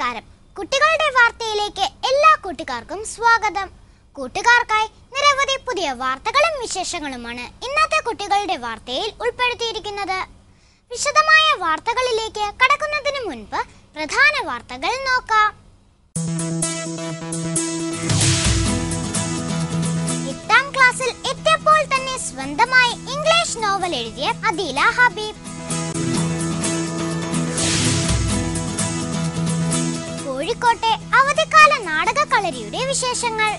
നമസ്കാരം. കുട്ടികളുടെ വാർത്തയിലേക്ക് എല്ലാ കൂട്ടുകാർക്കും സ്വാഗതം. കൂട്ടുകാർക്കായി നിരവധി പുതിയ വാർത്തകളും വിശേഷങ്ങളുമാണ് ഇന്നത്തെ കുട്ടികളുടെ വാർത്തയിൽ ഉൾപ്പെടുത്തിയിരിക്കുന്നത്. വിശദമായ വാർത്തകളിലേക്ക് കടക്കുന്നതിന് മുൻപ് പ്രധാന വാർത്തകൾ നോക്കാം. 8ാം ക്ലാസ്സിൽ എത്തിയപ്പോൾ തന്നെ സ്വന്തമായി ഇംഗ്ലീഷ് നോവൽ എഴുതിയ അദീല ഹബീബ്. കോഴിക്കോട്ടെ അവധിക്കാല നാടക കളരിയുടെ വിശേഷങ്ങൾ.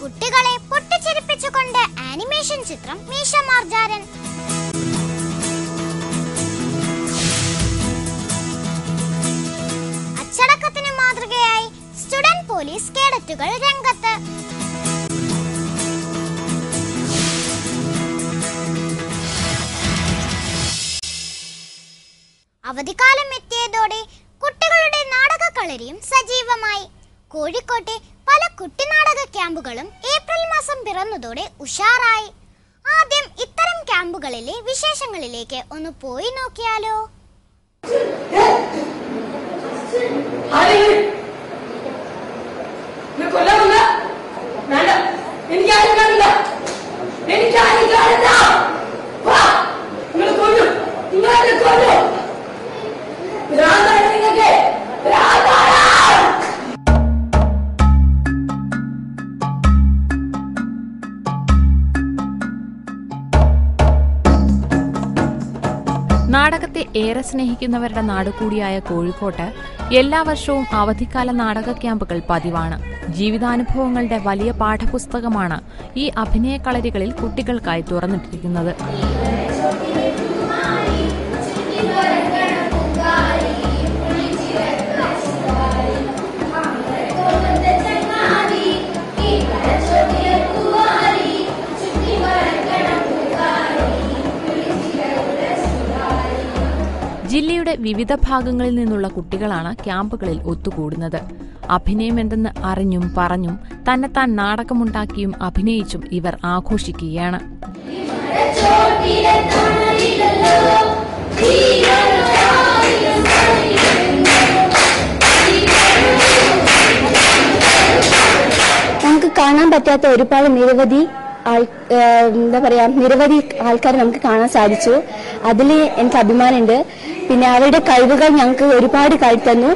കുട്ടികളെ പൊട്ടിച്ചിരിപ്പിച്ചുകൊണ്ട് ആനിമേഷൻ ചിത്രം മീശ മാർജാരൻ. അച്ചടക്കത്തിന് മാതൃകയായി സ്റ്റുഡന്റ് പോലീസ് കേഡറ്റുകൾ രംഗത്ത്. അവധിക്കാലം എത്തിയതോടെ കുട്ടികളുടെ നാടക കളരിയും സജീവമായി. കോഴിക്കോട്ടെ പല കുട്ടിനാടക ക്യാമ്പുകളും ഏപ്രിൽ മാസം പിറന്നതോടെ ഉഷാറായി. ആദ്യം ഇത്തരം ക്യാമ്പുകളിലെ വിശേഷങ്ങളിലേക്ക് ഒന്ന് പോയി നോക്കിയാലോ. നാടകത്തെ ഏറെ സ്നേഹിക്കുന്നവരുടെ നാടുകൂടിയായ കോഴിക്കോട്ട് എല്ലാ വർഷവും അവധിക്കാല നാടക ക്യാമ്പുകൾ പതിവാണ്. ജീവിതാനുഭവങ്ങളുടെ വലിയ പാഠപുസ്തകമാണ് ഈ അഭിനയ കളരികളിൽ കുട്ടികൾക്കായി തുറന്നിട്ടിരിക്കുന്നത്. ജില്ലയുടെ വിവിധ ഭാഗങ്ങളിൽ നിന്നുള്ള കുട്ടികളാണ് ക്യാമ്പുകളിൽ ഒത്തുകൂടുന്നത്. അഭിനയം എന്തെന്ന് അറിഞ്ഞും പറഞ്ഞും തന്നെത്താൻ നാടകമുണ്ടാക്കിയും അഭിനയിച്ചും ഇവർ ആഘോഷിക്കുകയാണ്. നമുക്ക് കാണാൻ പറ്റാത്ത ഒരുപാട് നിരവധി ആൾക്കാരെ നമുക്ക് കാണാൻ സാധിച്ചു. അതിൽ എനിക്ക് അഭിമാനമുണ്ട്. പിന്നെ അവരുടെ കഴിവുകൾ ഞങ്ങൾക്ക് ഒരുപാട് കാഴ്ത്തന്നു.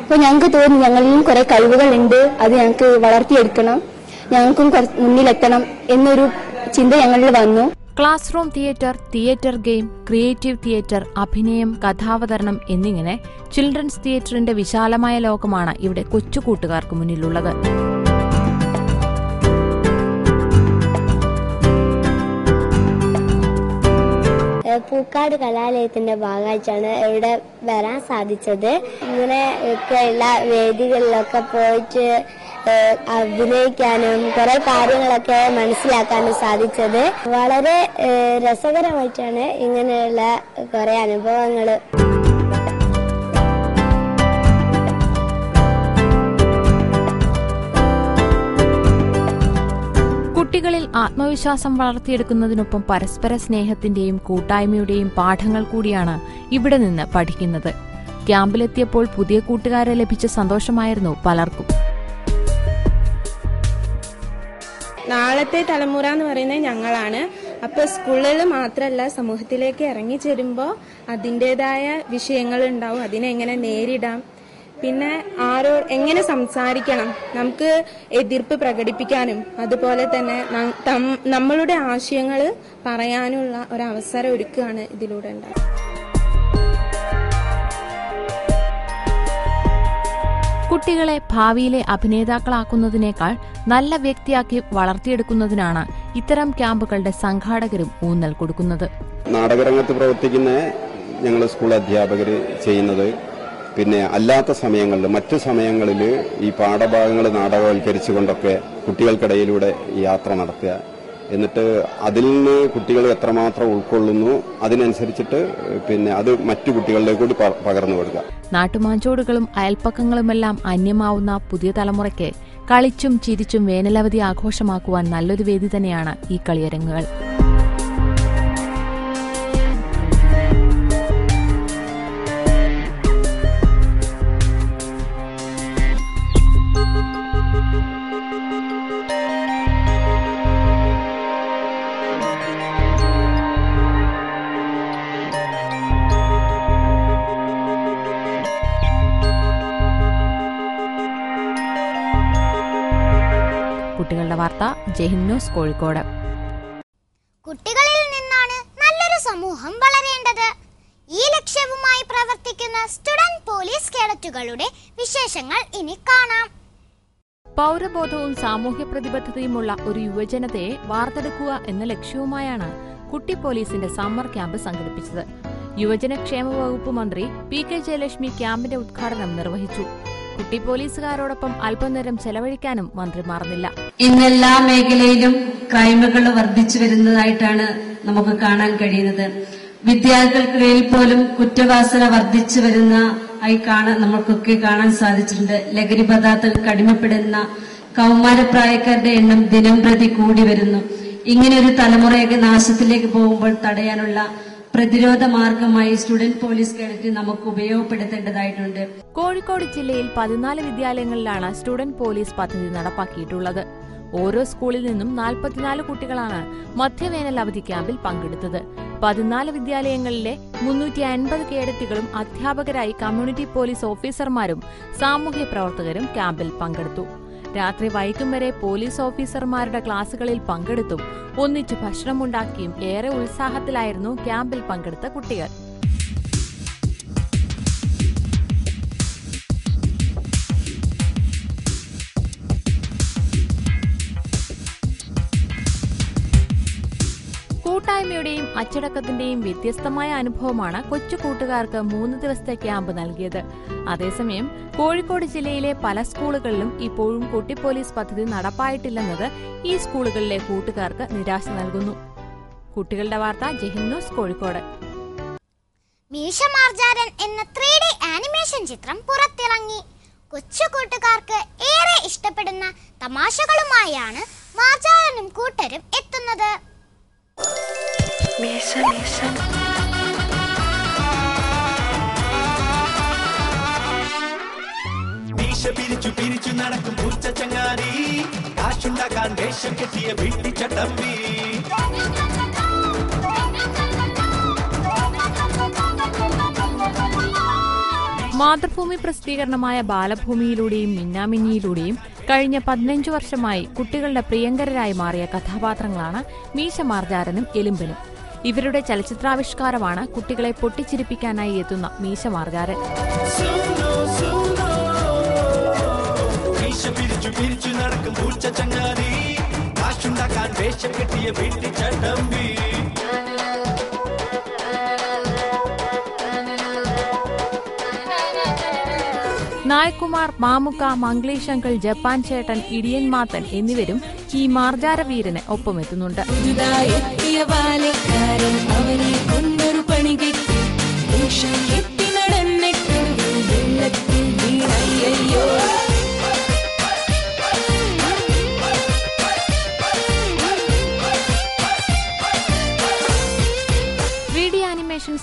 അപ്പൊ ഞങ്ങൾക്ക് തോന്നി ഞങ്ങളിലും കുറെ കഴിവുകൾ ഉണ്ട്, അത് ഞങ്ങൾക്ക് വളർത്തിയെടുക്കണം, ഞങ്ങൾക്കും മുന്നിലെത്തണം എന്നൊരു ചിന്ത ഞങ്ങളിൽ വന്നു. Class room theatre, theatre game, creative theatre, അഭിനയം, കഥാവതരണം എന്നിങ്ങനെ ചിൽഡ്രൻസ് തിയേറ്ററിന്റെ വിശാലമായ ലോകമാണ് ഇവിടെ കൊച്ചുകൂട്ടുകാർക്ക് മുന്നിലുള്ളത്. പൂക്കാട് കലാലയത്തിന്റെ ഭാഗമായിട്ടാണ് ഇവിടെ വരാൻ സാധിച്ചത്. ഇങ്ങനെ ഒക്കെയുള്ള വേദികളിലൊക്കെ പോയിട്ട് അഭിനയിക്കാനും കുറെ കാര്യങ്ങളൊക്കെ മനസ്സിലാക്കാനും സാധിച്ചത് വളരെ രസകരമായിട്ടാണ്. ഇങ്ങനെയുള്ള കുറെ അനുഭവങ്ങള് കുട്ടികളിൽ ആത്മവിശ്വാസം വളർത്തിയെടുക്കുന്നതിനൊപ്പം പരസ്പര സ്നേഹത്തിന്റെയും കൂട്ടായ്മയുടെയും പാഠങ്ങൾ കൂടിയാണ് ഇവിടെ നിന്ന് പഠിക്കുന്നത്. ക്യാമ്പിലെത്തിയപ്പോൾ പുതിയ കൂട്ടുകാരെ ലഭിച്ച സന്തോഷമായിരുന്നു പലർക്കും. നാളത്തെ തലമുറ എന്ന് പറയുന്നത് ഞങ്ങളാണ്. അപ്പൊ സ്കൂളിൽ മാത്രമല്ല, സമൂഹത്തിലേക്ക് ഇറങ്ങി ചെല്ലുമ്പോൾ അതിൻ്റെതായ വിഷയങ്ങൾ ഉണ്ടാവും. അതിനെങ്ങനെ നേരിടാം, പിന്നെ എങ്ങനെ സംസാരിക്കണം, നമുക്ക് എതിർപ്പ് പ്രകടിപ്പിക്കാനും അതുപോലെ തന്നെ നമ്മളുടെ ആശയങ്ങൾ പറയാനുള്ള ഒരവസരം ഒരുക്കുകയാണ് ഇതിലൂടെ ഉണ്ടാകുന്നത്. കുട്ടികളെ ഭാവിയിലെ അഭിനേതാക്കളാക്കുന്നതിനേക്കാൾ നല്ല വ്യക്തിയാക്കി വളർത്തിയെടുക്കുന്നതിനാണ് ഇത്തരം ക്യാമ്പുകളുടെ സംഘാടകരും ഊന്നൽ കൊടുക്കുന്നത്. നാടകരംഗത്ത് പ്രവർത്തിക്കുന്ന ഞങ്ങൾ സ്കൂൾ അധ്യാപകർ ചെയ്യുന്നത്, പിന്നെ അല്ലാത്ത സമയങ്ങളിൽ മറ്റു സമയങ്ങളിൽ ഈ പാഠഭാഗങ്ങൾ നാടകവൽക്കരിച്ചുകൊണ്ടൊക്കെ കുട്ടികൾക്കിടയിലൂടെ യാത്ര നടത്തുക. എന്നിട്ട് അതിൽ നിന്ന് കുട്ടികൾ എത്രമാത്രം ഉൾക്കൊള്ളുന്നു അതിനനുസരിച്ചിട്ട് പിന്നെ അത് മറ്റു കുട്ടികളിലേക്ക് കൂടി പകർന്നു കൊടുക്കുക. നാട്ടുമാഞ്ചോടുകളും അയൽപ്പക്കങ്ങളുമെല്ലാം അന്യമാവുന്ന പുതിയ തലമുറയ്ക്ക് കളിച്ചും ചിരിച്ചും വേനലവധി ആഘോഷമാക്കുവാൻ നല്ലൊരു വേദി തന്നെയാണ് ഈ കളിയരങ്ങുകൾ. വാർത്ത ജയ്ഹിന്ദ് ന്യൂസ് കോഴിക്കോട്. കുട്ടികളിൽ നിന്നാണ് നല്ലൊരു സമൂഹം വളരേണ്ടത്. ഈ ലക്ഷ്യവുമായി പ്രവർത്തിക്കുന്ന സ്റ്റുഡന്റ് പോലീസ് കേഡറ്റുകളുടെ വിശേഷങ്ങൾ ഇനി കാണാം. പൗരബോധവും സാമൂഹ്യ പ്രതിബദ്ധതയുമുള്ള ഒരു യുവജനതയെ വാർത്തെടുക്കുക എന്ന ലക്ഷ്യവുമായാണ് കുട്ടി പോലീസിന്റെ സമ്മർ ക്യാമ്പ് സംഘടിപ്പിച്ചത്. യുവജനക്ഷേമ വകുപ്പ് മന്ത്രി PK ജയലക്ഷ്മി ക്യാമ്പിന്റെ ഉദ്ഘാടനം നിർവഹിച്ചു. കുട്ടി പോലീസുകാരോടൊപ്പം അല്പനേരം ചെലവഴിക്കാനും മന്ത്രി മറന്നില്ല. ഇന്നെല്ലാ മേഖലയിലും ക്രൈമുകൾ വർദ്ധിച്ചു വരുന്നതായിട്ടാണ് നമുക്ക് കാണാൻ കഴിയുന്നത്. വിദ്യാർത്ഥികൾക്കിടയിൽ പോലും കുറ്റവാസന വർദ്ധിച്ചു വരുന്ന നമുക്കൊക്കെ കാണാൻ സാധിച്ചിട്ടുണ്ട്. ലഹരി പദാർത്ഥങ്ങൾക്ക് അടിമപ്പെടുന്ന കൗമാരപ്രായക്കാരുടെ എണ്ണം ദിനം പ്രതി കൂടി വരുന്നു. ഇങ്ങനെ ഒരു തലമുറയൊക്കെ നാശത്തിലേക്ക് പോകുമ്പോൾ തടയാനുള്ള പ്രതിരോധ മാർഗമായി സ്റ്റുഡന്റ് പോലീസ് കേഡറ്റ് നമുക്ക് ഉപയോഗപ്പെടുത്തേണ്ടതായിട്ടുണ്ട്. കോഴിക്കോട് ജില്ലയിൽ 14 വിദ്യാലയങ്ങളിലാണ് സ്റ്റുഡന്റ് പോലീസ് പദ്ധതി നടപ്പാക്കിയിട്ടുള്ളത്. ഓരോ സ്കൂളിൽ നിന്നും 44 കുട്ടികളാണ് മധ്യവേനൽ അവധി ക്യാമ്പിൽ പങ്കെടുത്തത്. 14 വിദ്യാലയങ്ങളിലെ 350 കേഡറ്റുകളും അധ്യാപകരായി കമ്മ്യൂണിറ്റി പോലീസ് ഓഫീസർമാരും സാമൂഹ്യ പ്രവർത്തകരും ക്യാമ്പിൽ പങ്കെടുത്തു. രാത്രി വൈകും വരെ പോലീസ് ഓഫീസർമാരുടെ ക്ലാസുകളിൽ പങ്കെടുത്തും ഒന്നിച്ച് ഭക്ഷണമുണ്ടാക്കിയും ഏറെ ഉത്സാഹത്തിലായിരുന്നു ക്യാമ്പിൽ പങ്കെടുത്ത കുട്ടികൾ. കൂട്ടായ്മയുടെയും അച്ചടക്കത്തിന്റെയും വ്യത്യസ്തമായ അനുഭവമാണ് കൊച്ചു കൂട്ടുകാർക്ക് 3 ദിവസത്തെ ക്യാമ്പ് നൽകിയത്. അതേസമയം കോഴിക്കോട് ജില്ലയിലെ പല സ്കൂളുകളിലും ഇപ്പോഴും കുട്ടി പോലീസ് പദ്ധതി നടപ്പായിട്ടില്ലെന്നത് ഈ സ്കൂളുകളിലെ കൂട്ടുകാർക്ക് നിരാശ നൽകുന്നു. കുട്ടികളുടെ വാർത്ത ജയ്ഹിന്ദ് ന്യൂസ് കോഴിക്കോട്. മീശ മാർജാരൻ എന്ന 3D ആനിമേഷൻ ചിത്രം പുറത്തിറങ്ങി. കൊച്ചു കൂട്ടുകാർക്ക് ഏറെ ഇഷ്ടപ്പെടുന്ന തമാശകളുമായാണ് മാർജാരനും കൂട്ടരും എത്തുന്നത്. പിരിച്ചു നടക്കും പൂച്ച ചങ്ങാതി, കാശുണ്ടാക്കാൻ വേഷം കെട്ടിയ വീട്ടിച്ചട്ടമ്പി. മാതൃഭൂമി പ്രസിദ്ധീകരണമായ ബാലഭൂമിയിലൂടെയും മിന്നാമിന്നിയിലൂടെയും കഴിഞ്ഞ 15 വർഷമായി കുട്ടികളുടെ പ്രിയങ്കരരായി മാറിയ കഥാപാത്രങ്ങളാണ് മീശ മാർജാരനും എലുമ്പനും. ഇവരുടെ ചലച്ചിത്രാവിഷ്കാരമാണ് കുട്ടികളെ പൊട്ടിച്ചിരിപ്പിക്കാനായി എത്തുന്ന മീശ മാർജാരൻ. പിരിച്ചു നടക്കും പൂച്ച ചങ്ങാതി, കാശുണ്ടാക്കാൻ വേഷം കെട്ടിയ വീട്ടിച്ചട്ടമ്പി. നായകുമാർ, മാമുക്ക, മംഗ്ലീഷ് അങ്കിൾ, ജപ്പാൻ ചേട്ടൻ, ഇടിയൻ മാത്തൻ എന്നിവരും ഈ മാർജാര വീരന് ഒപ്പമെത്തുന്നുണ്ട്.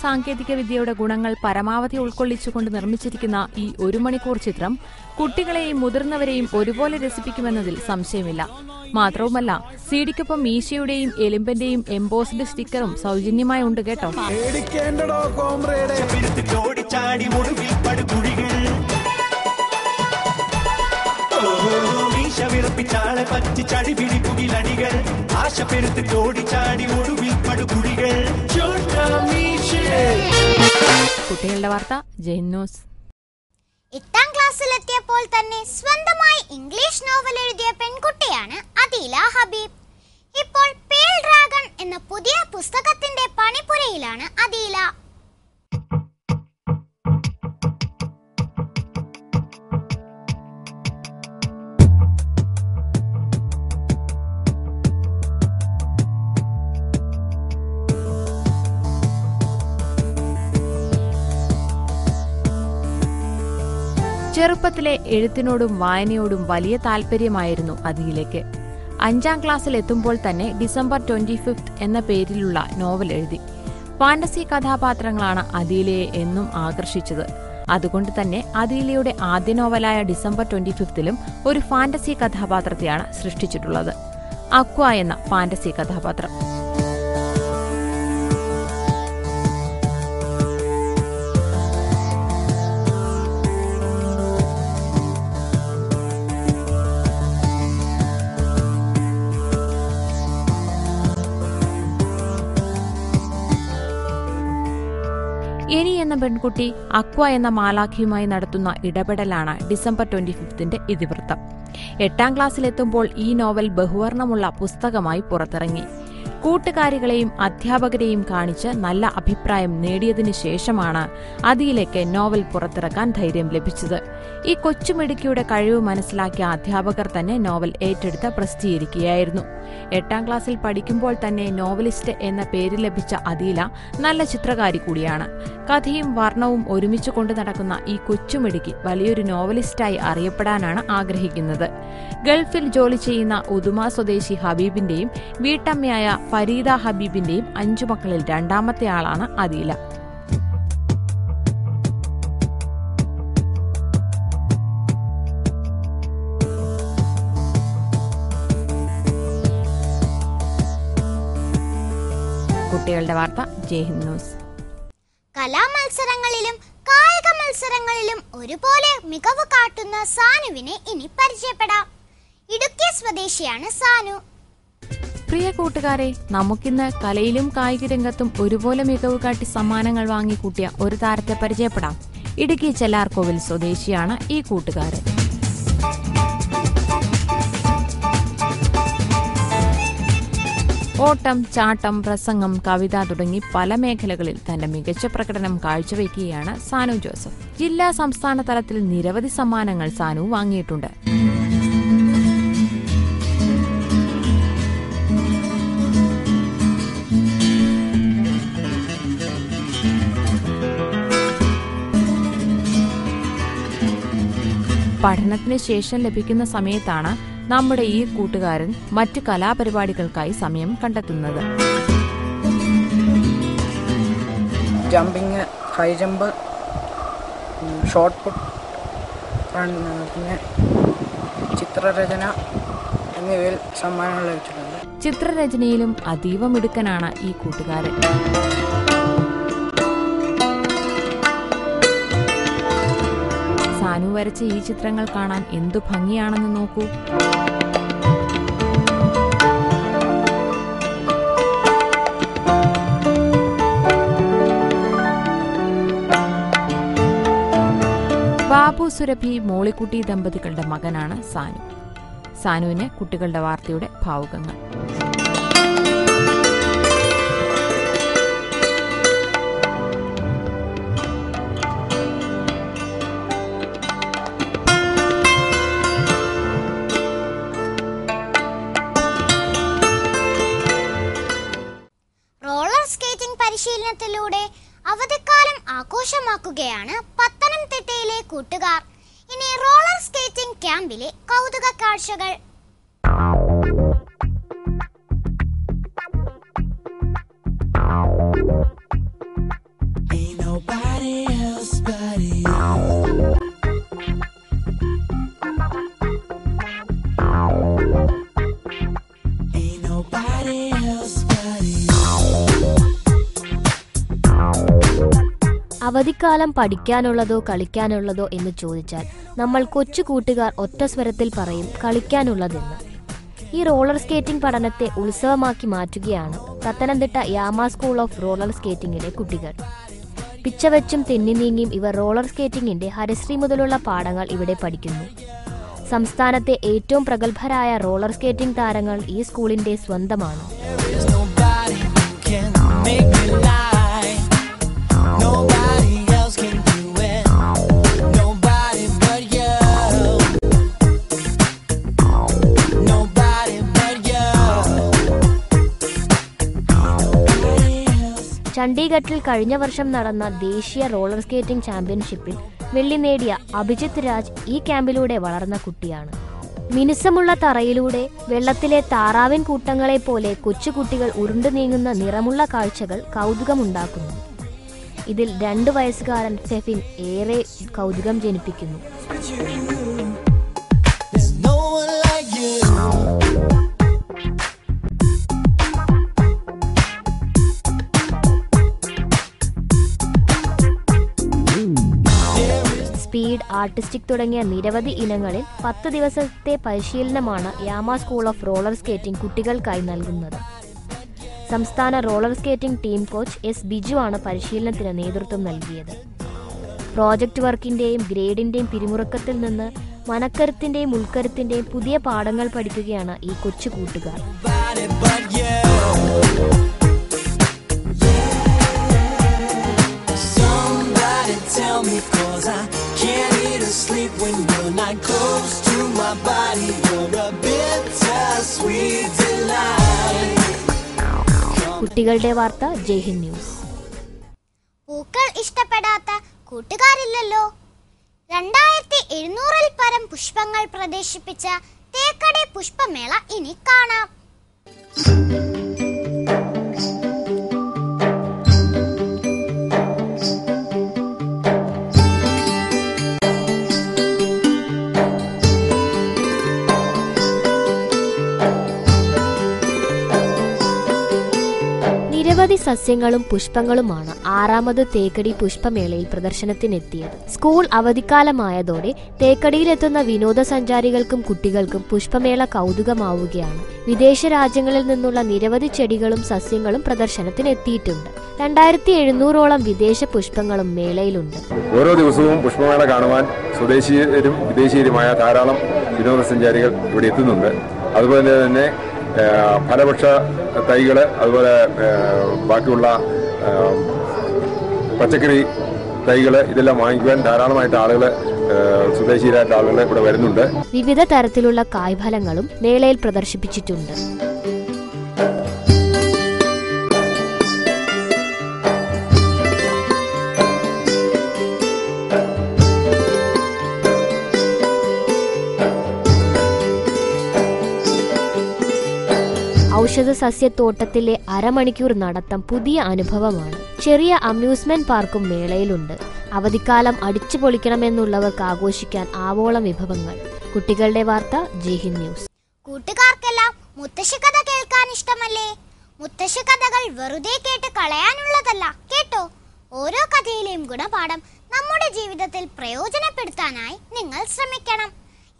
സാങ്കേതിക വിദ്യയുടെ ഗുണങ്ങൾ പരമാവധി ഉൾക്കൊള്ളിച്ചുകൊണ്ട് നിർമ്മിച്ചിരിക്കുന്ന ഈ 1 മണിക്കൂർ ചിത്രം കുട്ടികളെയും മുതിർന്നവരെയും ഒരുപോലെ രസിപ്പിക്കുമെന്നതിൽ സംശയമില്ല. മാത്രവുമല്ല, സിഡിക്കൊപ്പം മീശയുടെയും എലുമ്പന്റെയും എംബോസ്ഡ് സ്റ്റിക്കറും സൗജന്യമായി ഉണ്ട് കേട്ടോ. കുട്ടികളുടെ വാർത്ത ജയ്ഹിന്ദ് ന്യൂസ്. 8ാം ക്ലാസ്സിലെത്തിയപ്പോൾ തന്നെ സ്വന്തമായി ഇംഗ്ലീഷ് നോവൽ എഴുതിയ പെൺകുട്ടിയാണ് അദീല ഹബീബ്. ഇപ്പോൾ പേൾ ഡ്രാഗൺ എന്ന പുതിയ പുസ്തകത്തിന്റെ പണിപ്പുരയിലാണ് അദീല. ചെറുപ്പത്തിലെ എഴുത്തിനോടും വായനയോടും വലിയ താല്പര്യമായിരുന്നു അദീലയ്ക്ക്. 5ാം ക്ലാസ്സിൽ എത്തുമ്പോൾ തന്നെ ഡിസംബർ 25 എന്ന പേരിലുള്ള നോവൽ എഴുതി. ഫാന്റസി കഥാപാത്രങ്ങളാണ് അദീലയെ എന്നും ആകർഷിച്ചത്. അതുകൊണ്ട് തന്നെ അദീലയുടെ ആദ്യ നോവലായ ഡിസംബർ 25 ഒരു ഫാന്റസി കഥാപാത്രത്തെയാണ് സൃഷ്ടിച്ചിട്ടുള്ളത്. അക്വ എന്ന ഫാന്റസി കഥാപാത്രം. എനി എന്ന പെൺകുട്ടി അക്വ എന്ന മാലാഖയുമായി നടത്തുന്ന ഇടപെടലാണ് ഡിസംബർ 25 ഇതിവൃത്തം. 8ാം ക്ലാസ്സിലെത്തുമ്പോൾ ഈ നോവൽ ബഹുവർണമുള്ള പുസ്തകമായി പുറത്തിറങ്ങി. കൂട്ടുകാരികളെയും അധ്യാപകരെയും കാണിച്ച് നല്ല അഭിപ്രായം നേടിയതിനു ശേഷമാണ് അദീലയ്ക്ക് നോവൽ പുറത്തിറക്കാൻ ധൈര്യം ലഭിച്ചത്. ഈ കൊച്ചുമിടുക്കിയുടെ കഴിവ് മനസ്സിലാക്കിയ അധ്യാപകർ തന്നെ നോവൽ ഏറ്റെടുത്ത് പ്രസിദ്ധീകരിക്കുകയായിരുന്നു. 8ാം ക്ലാസ്സിൽ പഠിക്കുമ്പോൾ തന്നെ നോവലിസ്റ്റ് എന്ന പേര് ലഭിച്ച അദീല നല്ല ചിത്രകാരി കൂടിയാണ്. കഥയും വർണ്ണവും ഒരുമിച്ച് കൊണ്ടു നടക്കുന്ന ഈ കൊച്ചുമിടുക്കി വലിയൊരു നോവലിസ്റ്റായി അറിയപ്പെടാനാണ് ആഗ്രഹിക്കുന്നത്. ഗൾഫിൽ ജോലി ചെയ്യുന്ന ഉദുമ സ്വദേശി ഹബീബിന്റെയും വീട്ടമ്മയായ ഫരീദ ഹബീബിന്റെയും 5 മക്കളിൽ 2ാമത്തെ ആളാണ് അദീല. കുട്ടികളുടെ വാർത്ത ജയ്ഹിന്ദ് ന്യൂസ്. കലാമത്സരങ്ങളിലും കായിക മത്സരങ്ങളിലും ഒരുപോലെ മികവ് കാട്ടുന്ന സാനുവിനെ ഇനി പരിചയപ്പെടാം. ഇടുക്കി സ്വദേശിയാണ് സാനു. പ്രിയ കൂട്ടുകാരെ, നമുക്കിന്ന് കലയിലും കായിക രംഗത്തും ഒരുപോലെ മികവ് കാട്ടി സമ്മാനങ്ങൾ വാങ്ങിക്കൂട്ടിയ ഒരു താരത്തെ പരിചയപ്പെടാം. ഇടുക്കി ചെല്ലാർകോവിൽ സ്വദേശിയാണ് ഈ കൂട്ടുകാരൻ. ഓട്ടം, ചാട്ടം, പ്രസംഗം, കവിത തുടങ്ങി പല മേഖലകളിൽ തന്റെ മികച്ച പ്രകടനം കാഴ്ചവെക്കുകയാണ് സാനു ജോസഫ്. ജില്ലാ സംസ്ഥാന തലത്തിൽ നിരവധി സമ്മാനങ്ങൾ സാനു വാങ്ങിയിട്ടുണ്ട്. പഠനത്തിന് ശേഷം ലഭിക്കുന്ന സമയത്താണ് നമ്മുടെ ഈ കൂട്ടുകാരൻ മറ്റ് കലാപരിപാടികൾക്കായി സമയം കണ്ടെത്തുന്നത്. Jumping, high jump, shot put, പിന്നെ ചിത്രരചന എന്നിവയിൽ സമ്മാനങ്ങൾ ലഭിച്ചിട്ടുണ്ട്. ചിത്രരചനയിലും അതീവ മിടുക്കനാണ് ഈ കൂട്ടുകാരൻ. സാനു വരച്ച ഈ ചിത്രങ്ങൾ കാണാൻ എന്തു ഭംഗിയാണെന്ന് നോക്കൂ. ബാബു സുരഭി മോളിക്കുട്ടി ദമ്പതികളുടെ മകനാണ് സാനു. സാനുവിന് കുട്ടികളുടെ വാർത്തയുടെ ഭാവുകങ്ങൾ. പരിശീലനത്തിലൂടെ അവധിക്കാലം ആഘോഷമാക്കുകയാണ് പത്തനംതിട്ടയിലെ കൂട്ടുകാർ. ഇനി റോളർ സ്കേറ്റിംഗ് ക്യാമ്പിലെ കൗതുക കാഴ്ചകൾ. അവധിക്കാലം പഠിക്കാനുള്ളതോ കളിക്കാനുള്ളതോ എന്ന് ചോദിച്ചാൽ നമ്മൾ കൊച്ചു കൂട്ടുകാർ ഒറ്റ സ്വരത്തിൽ പറയും കളിക്കാനുള്ളതെന്ന്. ഈ റോളർ സ്കേറ്റിംഗ് പഠനത്തെ ഉത്സവമാക്കി മാറ്റുകയാണ് പത്തനംതിട്ട യാമ സ്കൂൾ ഓഫ് റോളർ സ്കേറ്റിംഗിലെ കുട്ടികൾ. പിച്ചവെച്ചും തെന്നി നീങ്ങിയും ഇവർ റോളർ സ്കേറ്റിംഗിന്റെ ഹരിശ്രീ മുതലുള്ള പാഠങ്ങൾ ഇവിടെ പഠിക്കുന്നു. സംസ്ഥാനത്തെ ഏറ്റവും പ്രഗത്ഭരായ റോളർ സ്കേറ്റിംഗ് താരങ്ങൾ ഈ സ്കൂളിന്റെ സ്വന്തമാണ്. ചണ്ഡീഗഡിൽ കഴിഞ്ഞ വർഷം നടന്ന ദേശീയ റോളർ സ്കേറ്റിംഗ് ചാമ്പ്യൻഷിപ്പിൽ വെള്ളി നേടിയ അഭിജിത്ത് രാജ് ഈ ക്യാമ്പിലൂടെ വളർന്ന കുട്ടിയാണ്. മിനുസമുള്ള തറയിലൂടെ വെള്ളത്തിലെ താറാവിൻ കൂട്ടങ്ങളെ പോലെ കൊച്ചുകുട്ടികൾ ഉരുണ്ടു നീങ്ങുന്ന നിറമുള്ള കാഴ്ചകൾ കൗതുകമുണ്ടാക്കുന്നു. ഇതിൽ 2 വയസ്സുകാരൻ സെഫിൻ ഏറെ കൗതുകം ജനിപ്പിക്കുന്നു. സ്പീഡ്, ആർട്ടിസ്റ്റിക് തുടങ്ങിയ നിരവധി ഇനങ്ങളിൽ 10 ദിവസത്തെ പരിശീലനമാണ് യാമ സ്കൂൾ ഓഫ് റോളർ സ്കേറ്റിംഗ് കുട്ടികൾക്കായി നൽകുന്നത്. സംസ്ഥാന roller skating team coach S Biju ആണ് പരിശീലനത്തിന് നേതൃത്വം നൽകിയത്. പ്രോജക്റ്റ് വർക്കിന്റെയും ഗ്രേഡിന്റെയും പിരിമുറുക്കത്തിൽ നിന്ന് മനക്കരുത്തിന്റെയും ഉൾക്കരുത്തിന്റെയും പുതിയ പാഠങ്ങൾ പഠിക്കുകയാണ് ഈ കൊച്ചു കൂട്ടുകാർ. കുട്ടികളുടെ വാർത്ത, ജയ്ഹിന്ദ് ന്യൂസ്. പൂക്കൾ ഇഷ്ടപ്പെടാത്ത കൂട്ടുകാരില്ലല്ലോ. 2700-ൽ പരം പുഷ്പങ്ങൾ പ്രദർശിപ്പിച്ച തേക്കടി പുഷ്പമേള ഇനി കാണാം. നിരവധി സസ്യങ്ങളും പുഷ്പങ്ങളുമാണ് 6ാമത് തേക്കടി പുഷ്പമേളയിൽ പ്രദർശനത്തിനെത്തിയത്. സ്കൂൾ അവധിക്കാലമായതോടെ തേക്കടിയിലെത്തുന്ന വിനോദസഞ്ചാരികൾക്കും കുട്ടികൾക്കും പുഷ്പമേള കൗതുകമാവുകയാണ്. വിദേശ രാജ്യങ്ങളിൽ നിന്നുള്ള നിരവധി ചെടികളും സസ്യങ്ങളും പ്രദർശനത്തിനെത്തിയിട്ടുണ്ട്. 2700ഓളം വിദേശ പുഷ്പങ്ങളും മേളയിലുണ്ട്. ഓരോ ദിവസവും പുഷ്പമേള കാണുവാൻ സ്വദേശീയരും വിദേശീയരുമായ ധാരാളം വിനോദസഞ്ചാരികൾ ഇവിടെ എത്തുന്നുണ്ട്. അതുപോലെ തന്നെ ഫലവൃക്ഷ തൈകൾ, അതുപോലെ ബാക്കിയുള്ള പച്ചക്കറി തൈകൾ, ഇതെല്ലാം വാങ്ങിക്കുവാൻ ധാരാളമായിട്ട് ആളുകൾ, സ്വദേശീയരായിട്ട് ആളുകൾ ഇവിടെ വരുന്നുണ്ട്. വിവിധ തരത്തിലുള്ള കായ്ഫലങ്ങളും മേളയിൽ പ്രദർശിപ്പിച്ചിട്ടുണ്ട്. ഔഷധ സസ്യത്തോട്ടത്തിലെ അരമണിക്കൂർ നടത്തം പുതിയ അനുഭവമാണ്. ചെറിയ അമ്യൂസ്മെന്റ് പാർക്കും മേളയിലുണ്ട്. അവധിക്കാലം അടിച്ചു പൊളിക്കണമെന്നുള്ളവർക്ക് ആഘോഷിക്കാൻ ആവോളം വിഭവങ്ങൾ. കുട്ടികളുടെ വാർത്ത, ജയ്ഹിന്ദ് ന്യൂസ്. കൂട്ടുകാർക്കെല്ലാം മുത്തശ്ശി കഥ കേൾക്കാൻ ഇഷ്ടമല്ലേ? മുത്തശ്ശി കഥകൾ വെറുതെ കേട്ട് കളയാനുള്ളതല്ല, കേട്ടോ. ഓരോ കഥയിലെയും ഗുണപാഠം നമ്മുടെ ജീവിതത്തിൽ പ്രയോജനപ്പെടുത്താനായി നിങ്ങൾ ശ്രമിക്കണം.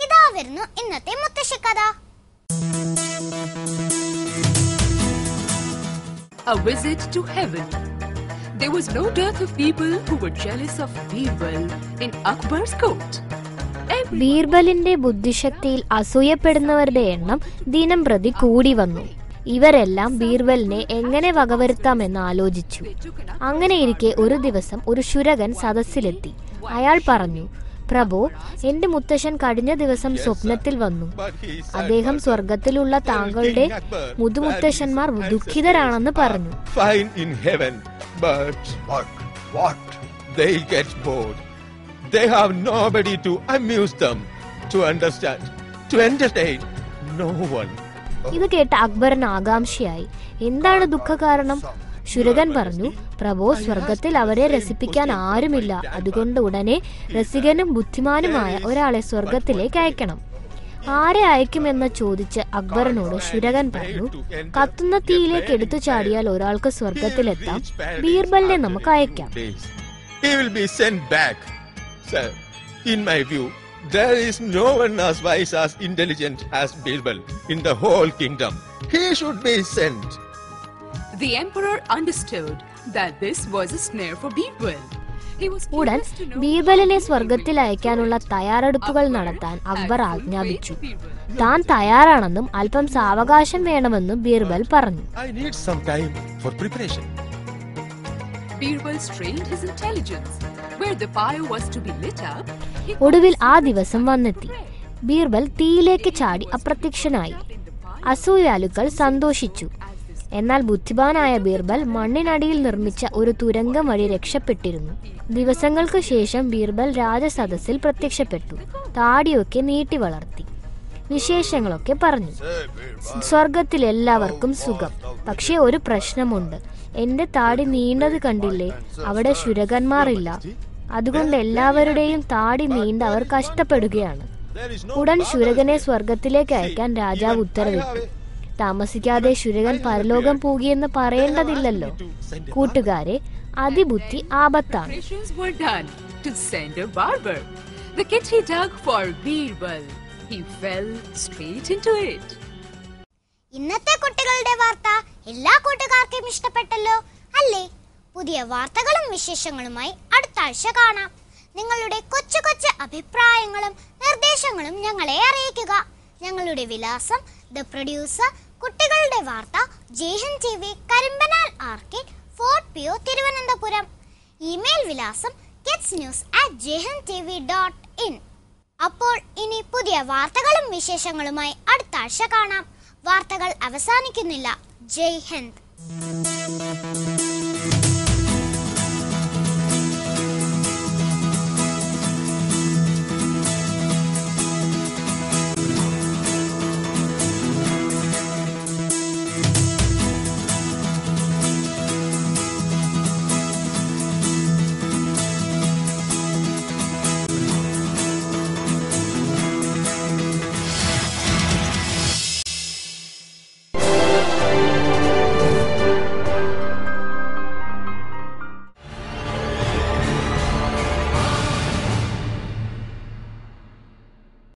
ഇതാ വരുന്നു ഇന്നത്തെ മുത്തശ്ശി കഥ. A visit to heaven. There was no dearth of people who were jealous of Birbal in Akbar's court. ബീർബലിന്റെ ബുദ്ധിശക്തിയിൽ അസൂയപ്പെടുന്നവരുടെ എണ്ണം ദിനം പ്രതി കൂടി വന്നു. ഇവരെല്ലാം ബീർബലിനെ എങ്ങനെ വകവരുത്താമെന്ന് ആലോചിച്ചു. അങ്ങനെയിരിക്കെ ഒരു ദിവസം ഒരു ശുരകൻ സദസ്സിലെത്തി. അയാൾ പറഞ്ഞു, പ്രഭു, എന്റെ മുത്തശ്ശൻ കഴിഞ്ഞ ദിവസം സ്വപ്നത്തിൽ വന്നു. അദ്ദേഹം സ്വർഗത്തിലുള്ള താങ്കളുടെ മുതുമുത്തശ്ശന്മാർ ദുഃഖിതരാണെന്ന് പറഞ്ഞു. ഇത് കേട്ട അക്ബറിന് ആകാംക്ഷയായി. എന്താണ് ദുഃഖ കാരണം? ശുരകൻ പറഞ്ഞു, പ്രഭു, സ്വർഗത്തിൽ അവരെ രസിപ്പിക്കാൻ ആരുമില്ല. അതുകൊണ്ട് ഉടനെ രസികനും ബുദ്ധിമാനുമായ ഒരാളെ സ്വർഗത്തിലേക്ക് അയക്കണം. ആരെ അയക്കുമെന്ന് ചോദിച്ച് അക്ബറിനോട് ശുരകൻ പറഞ്ഞു, കത്തുന്ന തീയിലേക്ക് എടുത്തു ചാടിയാൽ ഒരാൾക്ക് സ്വർഗത്തിലെത്താം. ബീർബലിനെ നമുക്ക് അയക്കാം. There is no one as wise as intelligent as Birbal in the whole kingdom. He should be sent. The emperor understood that this was a snare for Birbal. ഉടൻ ബീർബലിനെ സ്വർഗത്തിൽ അയക്കാനുള്ള തയ്യാറെടുപ്പുകൾ നടത്താൻ അക്ബർ ആജ്ഞാപിച്ചു. താൻ തയ്യാറാണെന്നും അല്പം സാവകാശം വേണമെന്നും ബീർബൽ പറഞ്ഞു. I need some time for preparation. Birbal strained his intelligence. Where the fire was to be lit up, ഒടുവിൽ ആ ദിവസം വന്നെത്തി. ബീർബൽ തീയിലേക്ക് ചാടി അപ്രത്യക്ഷനായി. അസൂയാലുക്കൾ സന്തോഷിച്ചു. എന്നാൽ ബുദ്ധിമാനായ ബീർബൽ മണ്ണിനടിയിൽ നിർമ്മിച്ച ഒരു തുരങ്കം വഴി രക്ഷപ്പെട്ടിരുന്നു. ദിവസങ്ങൾക്ക് ശേഷം ബീർബൽ രാജസദസ്സിൽ പ്രത്യക്ഷപ്പെട്ടു. താടിയൊക്കെ നീട്ടി വളർത്തി. വിശേഷങ്ങളൊക്കെ പറഞ്ഞു. സ്വർഗത്തിൽ എല്ലാവർക്കും സുഖം. പക്ഷെ ഒരു പ്രശ്നമുണ്ട്. എന്റെ താടി നീണ്ടത് കണ്ടില്ലേ? അവിടെ ശുരകന്മാരില്ല. അതുകൊണ്ട് എല്ലാവരുടെയും താടി നീണ്ട് അവർ കഷ്ടപ്പെടുകയാണ്. ഉടൻ ശുരകനെ സ്വർഗത്തിലേക്ക് അയക്കാൻ രാജാവ് ഉത്തരവിട്ടു. താമസിക്കാതെ ശുരകൻ പരലോകം പോകിയെന്ന് പറയേണ്ടതില്ലല്ലോ. കൂട്ടുകാരെ, അതിബുദ്ധി ആപത്താണ്. ഇന്നത്തെ കുട്ടികളുടെ വാർത്ത എല്ലാ കൂട്ടുകാർക്കും ഇഷ്ടപ്പെട്ടല്ലോ അല്ലേ? പുതിയ വാർത്തകളും വിശേഷങ്ങളുമായി അടുത്ത ആഴ്ച കാണാം. നിങ്ങളുടെ കൊച്ചു കൊച്ചു അഭിപ്രായങ്ങളും നിർദ്ദേശങ്ങളും ഞങ്ങളെ അറിയിക്കുക. ഞങ്ങളുടെ വിലാസം ദ പ്രൊഡ്യൂസർ, കുട്ടികളുടെ വാർത്ത, Jaihind TV, Karimpanal arcade, fort PO, Thiruvananthapuram. Email വിലാസം kidsnews@jhinTV.in. അപ്പോൾ ഇനി പുതിയ വാർത്തകളും വിശേഷങ്ങളുമായി അടുത്ത ആഴ്ച കാണാം. വാർത്തകൾ അവസാനിക്കുന്നില്ല. ജയ് ഹിന്ദ്.